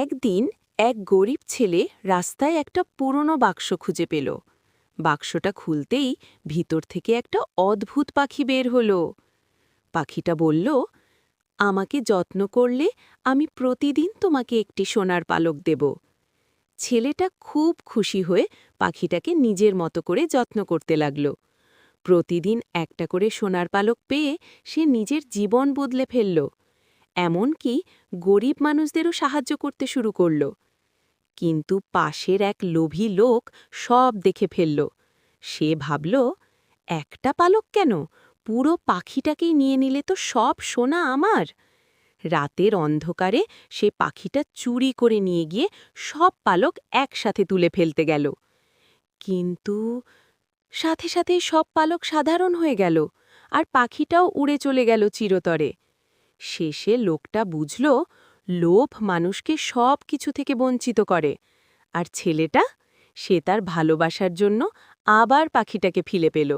একদিন এক গরিব ছেলে রাস্তায় একটা পুরনো বাক্স খুঁজে পেল। বাক্সটা খুলতেই ভিতর থেকে একটা অদ্ভুত পাখি বের হলো। পাখিটা বলল, আমাকে যত্ন করলে আমি প্রতিদিন তোমাকে একটি সোনার পালক দেব। ছেলেটা খুব খুশি হয়ে পাখিটাকে নিজের মতো করে যত্ন করতে লাগল। প্রতিদিন একটা করে সোনার পালক পেয়ে সে নিজের জীবন বদলে ফেলল। এমনকি গরিব মানুষদেরও সাহায্য করতে শুরু করল। কিন্তু পাশের এক লোভী লোক সব দেখে ফেলল। সে ভাবল, একটা পালক কেন, পুরো পাখিটাকেই নিয়ে নিলে তো সব সোনা আমার। রাতের অন্ধকারে সে পাখিটা চুরি করে নিয়ে গিয়ে সব পালক একসাথে তুলে ফেলতে গেল। কিন্তু সাথে সাথে সব পালক সাধারণ হয়ে গেল, আর পাখিটাও উড়ে চলে গেল চিরতরে। শেষে লোকটা বুঝল, লোভ মানুষকে সব কিছু থেকে বঞ্চিত করে। আর ছেলেটা, সে তার ভালোবাসার জন্য আবার পাখিটাকে ফিরে পেল।